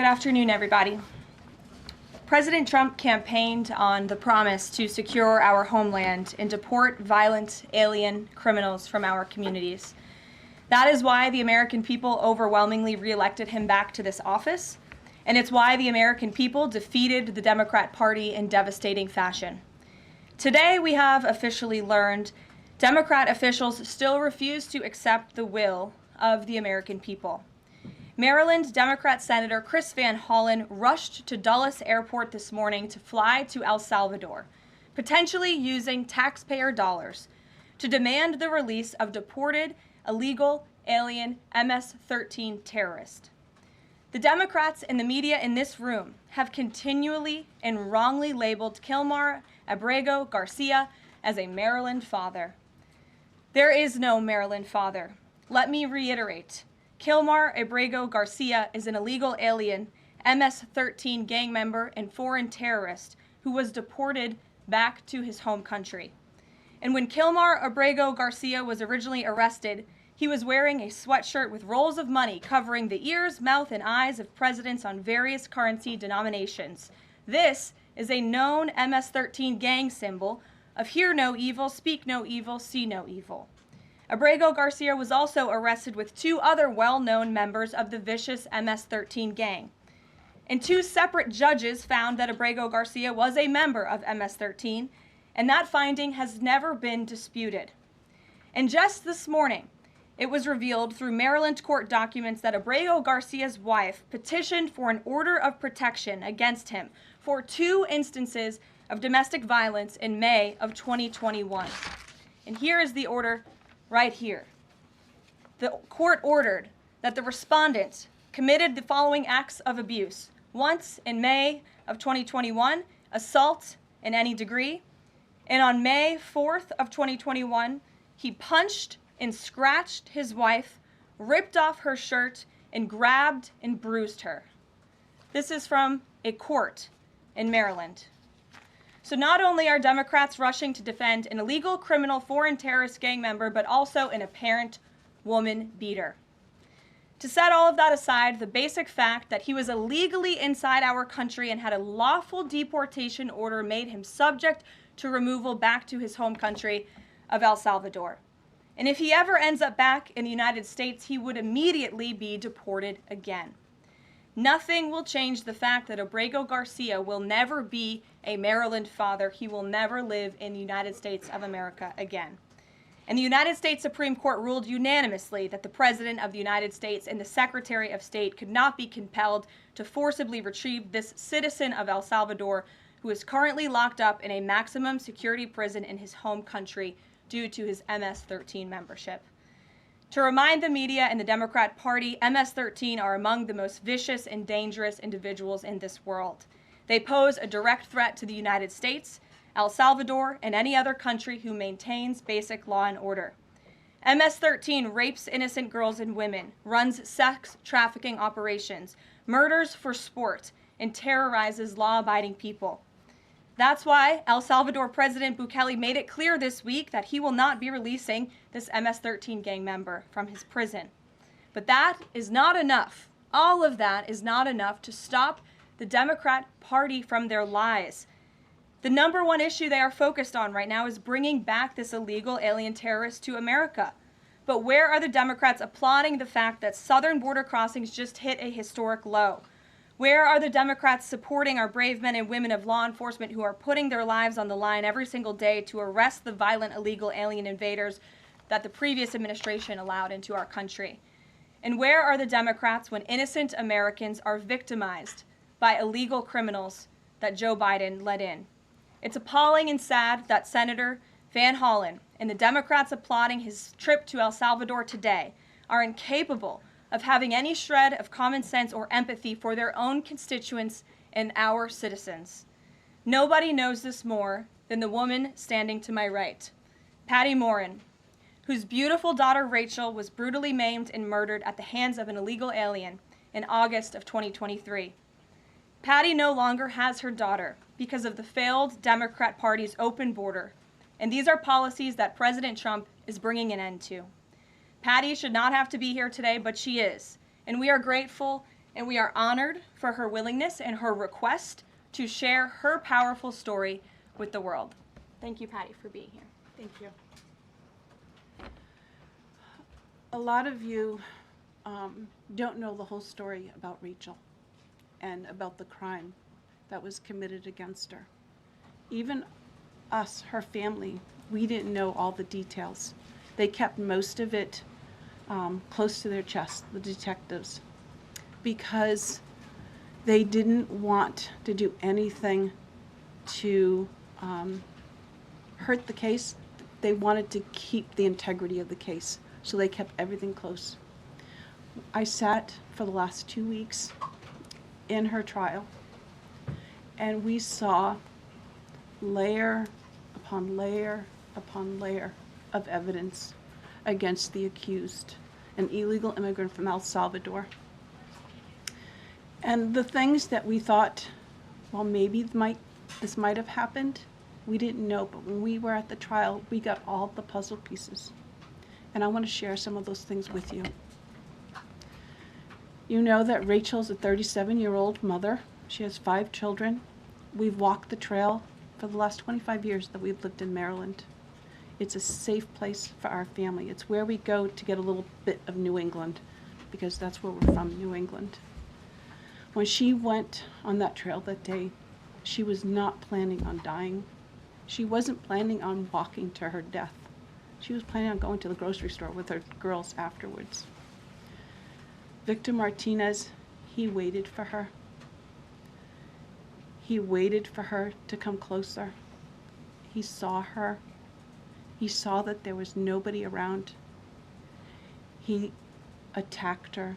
Good afternoon, everybody. President Trump campaigned on the promise to secure our homeland and deport violent alien criminals from our communities. That is why the American people overwhelmingly reelected him back to this office, and it's why the American people defeated the Democrat Party in devastating fashion. Today, we have officially learned Democrat officials still refuse to accept the will of the American people. Maryland Democrat Senator Chris Van Hollen rushed to Dulles Airport this morning to fly to El Salvador, potentially using taxpayer dollars, to demand the release of deported, illegal, alien MS-13 terrorists. The Democrats and the media in this room have continually and wrongly labeled Kilmar Abrego Garcia as a Maryland father. There is no Maryland father. Let me reiterate. Kilmar Abrego Garcia is an illegal alien, MS-13 gang member and foreign terrorist who was deported back to his home country. And when Kilmar Abrego Garcia was originally arrested, he was wearing a sweatshirt with rolls of money covering the ears, mouth, and eyes of presidents on various currency denominations. This is a known MS-13 gang symbol of hear no evil, speak no evil, see no evil. Abrego Garcia was also arrested with two other well-known members of the vicious MS-13 gang. And two separate judges found that Abrego Garcia was a member of MS-13, and that finding has never been disputed. And just this morning, it was revealed through Maryland court documents that Abrego Garcia's wife petitioned for an order of protection against him for two instances of domestic violence in May of 2021. And here is the order right here. The court ordered that the respondent committed the following acts of abuse. Once in May of 2021, assault in any degree. And on May 4th of 2021, he punched and scratched his wife, ripped off her shirt, and grabbed and bruised her. This is from a court in Maryland. So not only are Democrats rushing to defend an illegal criminal foreign terrorist gang member, but also an apparent woman beater. To set all of that aside, the basic fact that he was illegally inside our country and had a lawful deportation order made him subject to removal back to his home country of El Salvador. And if he ever ends up back in the United States, he would immediately be deported again. Nothing will change the fact that Abrego Garcia will never be a Maryland father. He will never live in the United States of America again. And the United States Supreme Court ruled unanimously that the President of the United States and the Secretary of State could not be compelled to forcibly retrieve this citizen of El Salvador who is currently locked up in a maximum security prison in his home country due to his MS-13 membership. To remind the media and the Democrat Party, MS-13 are among the most vicious and dangerous individuals in this world. They pose a direct threat to the United States, El Salvador, and any other country who maintains basic law and order. MS-13 rapes innocent girls and women, runs sex trafficking operations, murders for sport, and terrorizes law-abiding people. That's why El Salvador President Bukele made it clear this week that he will not be releasing this MS-13 gang member from his prison. But that is not enough. All of that is not enough to stop the Democrat Party from their lies. The number one issue they are focused on right now is bringing back this illegal alien terrorist to America. But where are the Democrats applauding the fact that southern border crossings just hit a historic low? Where are the Democrats supporting our brave men and women of law enforcement who are putting their lives on the line every single day to arrest the violent illegal alien invaders that the previous administration allowed into our country? And where are the Democrats when innocent Americans are victimized by illegal criminals that Joe Biden let in? It's appalling and sad that Senator Van Hollen and the Democrats applauding his trip to El Salvador today are incapable of having any shred of common sense or empathy for their own constituents and our citizens. Nobody knows this more than the woman standing to my right, Patty Morin, whose beautiful daughter Rachel was brutally maimed and murdered at the hands of an illegal alien in August of 2023. Patty no longer has her daughter because of the failed Democrat Party's open border, and these are policies that President Trump is bringing an end to. Patty should not have to be here today, but she is, and we are grateful and we are honored for her willingness and her request to share her powerful story with the world. Thank you, Patty, for being here. Thank you. A lot of you don't know the whole story about Rachel and about the crime that was committed against her. Even us, her family, we didn't know all the details. They kept most of it close to their chest, the detectives, because they didn't want to do anything to hurt the case. They wanted to keep the integrity of the case, so they kept everything close. I sat for the last 2 weeks in her trial, and we saw layer upon layer upon layer of evidence against the accused, an illegal immigrant from El Salvador. And the things that we thought, well, maybe this might have happened, we didn't know. But when we were at the trial, we got all the puzzle pieces. And I want to share some of those things with you. You know that Rachel's a 37-year-old mother. She has 5 children. We've walked the trail for the last 25 years that we've lived in Maryland. It's a safe place for our family. It's where we go to get a little bit of New England, because that's where we're from, New England. When she went on that trail that day, she was not planning on dying. She wasn't planning on walking to her death. She was planning on going to the grocery store with her girls afterwards. Victor Martinez, he waited for her. He waited for her to come closer. He saw her. He saw that there was nobody around. He attacked her.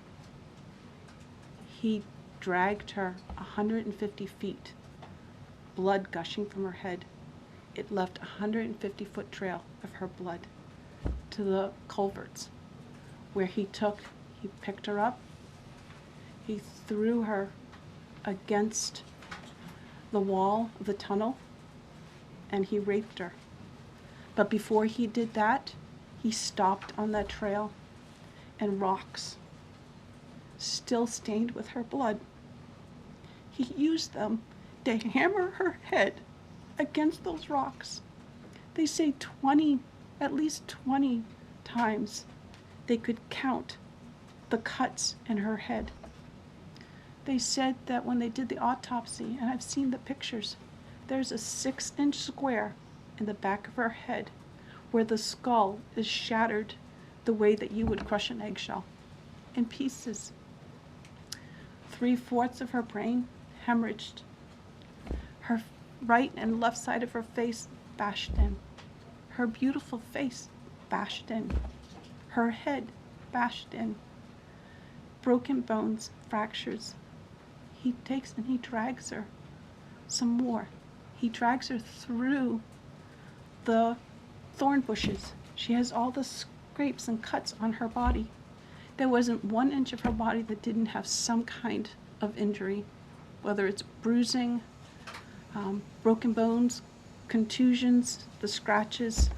He dragged her 150 feet, blood gushing from her head. It left a 150-foot trail of her blood to the culverts, where he picked her up, he threw her against the wall of the tunnel, and he raped her. But before he did that, he stopped on that trail, and rocks, still stained with her blood, he used them to hammer her head against those rocks. They say at least 20 times they could count the cuts in her head. They said that when they did the autopsy, and I've seen the pictures, there's a 6-inch square in the back of her head where the skull is shattered the way that you would crush an eggshell in pieces. 3/4 of her brain hemorrhaged. Her right and left side of her face bashed in. Her beautiful face bashed in. Her head bashed in. Broken bones, fractures. He takes and he drags her some more. He drags her through the thorn bushes. She has all the scrapes and cuts on her body. There wasn't 1 inch of her body that didn't have some kind of injury, whether it's bruising, broken bones, contusions, the scratches.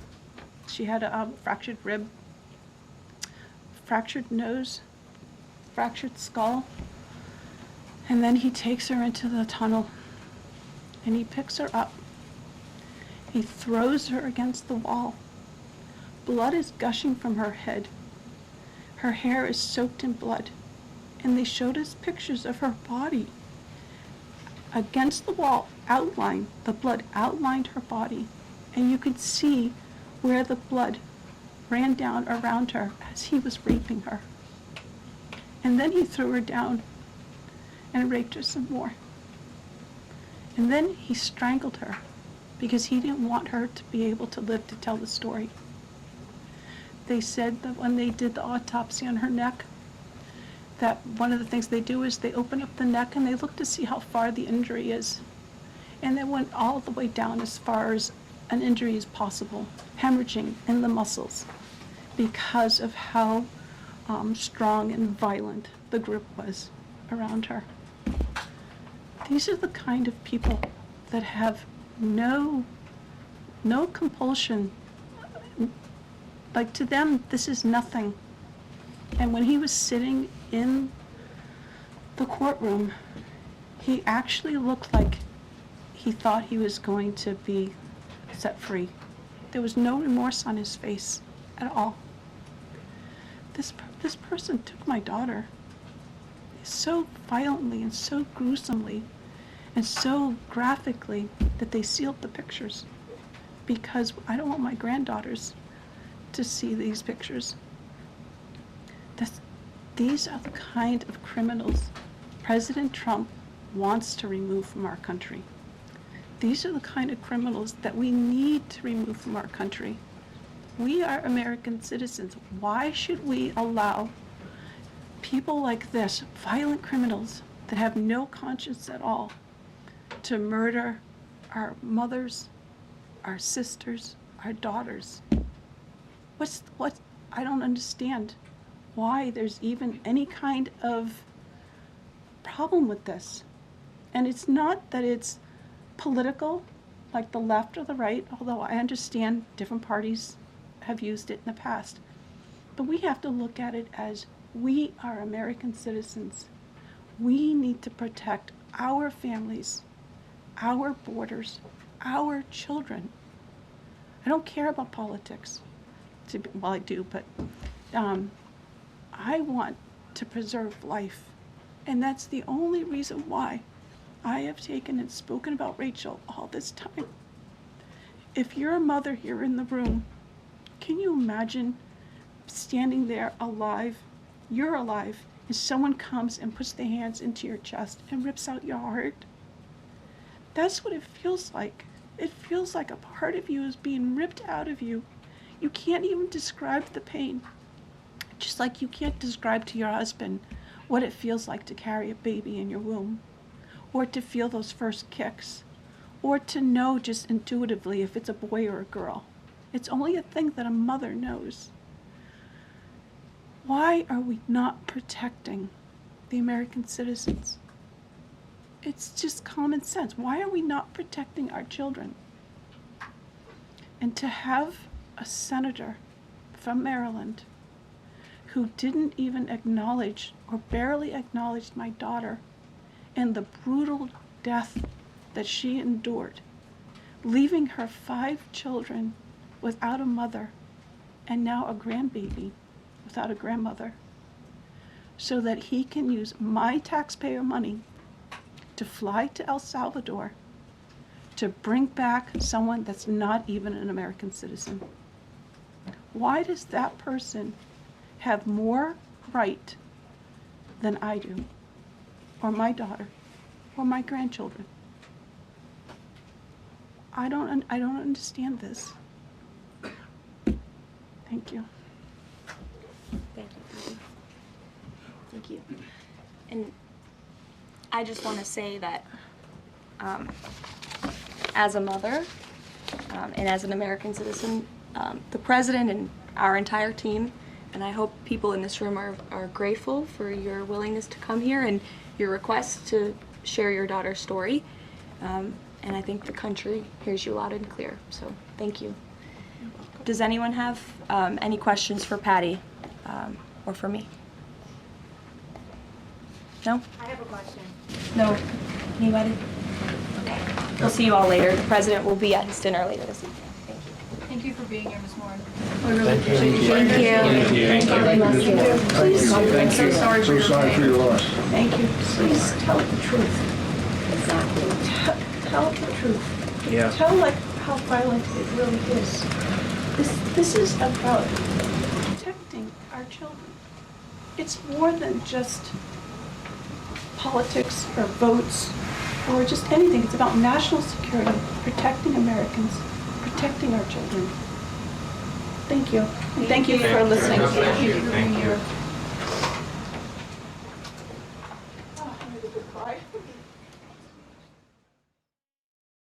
She had a fractured rib, fractured nose, fractured skull. And then he takes her into the tunnel and he picks her up. He throws her against the wall. Blood is gushing from her head. Her hair is soaked in blood. And they showed us pictures of her body against the wall, outlined. The blood outlined her body. And you could see where the blood ran down around her as he was raping her. And then he threw her down and raped her some more. And then he strangled her because he didn't want her to be able to live to tell the story. They said that when they did the autopsy on her neck, that one of the things they do is they open up the neck and they look to see how far the injury is. And they went all the way down as far as an injury is possible, hemorrhaging in the muscles, because of how strong and violent the group was around her. These are the kind of people that have no compulsion. Like, to them, this is nothing. And when he was sitting in the courtroom, he actually looked like he thought he was going to be set free. There was no remorse on his face at all. This person took my daughter so violently and so gruesomely and so graphically that they sealed the pictures, because I don't want my granddaughters to see these pictures. These are the kind of criminals President Trump wants to remove from our country. These are the kind of criminals that we need to remove from our country. We are American citizens. Why should we allow people like this, violent criminals that have no conscience at all, to murder our mothers, our sisters, our daughters? I don't understand why there's even any kind of problem with this. And it's not that it's political, like the left or the right, although I understand different parties have used it in the past. But we have to look at it as we are American citizens. We need to protect our families, our borders, our children. I don't care about politics. Well, I do, but I want to preserve life. And that's the only reason why I have taken and spoken about Rachel all this time. If you're a mother here in the room, can you imagine standing there alive? You're alive, and someone comes and puts their hands into your chest and rips out your heart? That's what it feels like. It feels like a part of you is being ripped out of you. You can't even describe the pain. Just like you can't describe to your husband what it feels like to carry a baby in your womb, or to feel those first kicks, or to know just intuitively if it's a boy or a girl. It's only a thing that a mother knows. Why are we not protecting the American citizens? It's just common sense. Why are we not protecting our children? And to have a senator from Maryland who didn't even acknowledge or barely acknowledged my daughter and the brutal death that she endured, leaving her 5 children without a mother and now a grandbaby without a grandmother, so that he can use my taxpayer money to fly to El Salvador to bring back someone that's not even an American citizen. Why does that person have more right than I do, or my daughter, or my grandchildren? I don't understand this. Thank you. Thank you, Patty. Thank you. And I just want to say that as a mother and as an American citizen, the president and our entire team, and I hope people in this room are grateful for your willingness to come here and your request to share your daughter's story. And I think the country hears you loud and clear. So thank you. Does anyone have any questions for Patty or for me? No? I have a question. No? Anybody? Okay. We'll see you all later. The president will be at his dinner later this evening. Thank you. Thank you for being here, Ms. Morin. We really appreciate you. Thank you. Thank you. Please, I'm so sorry for So your sorry for pain. your loss. Thank you. Please tell the truth. Exactly. Tell the truth. Yeah. Tell like how violent it really is. This is about protecting our children. It's more than just politics or votes or just anything. It's about national security, protecting Americans, protecting our children. Thank you. And thank you for listening. Thank you for being here.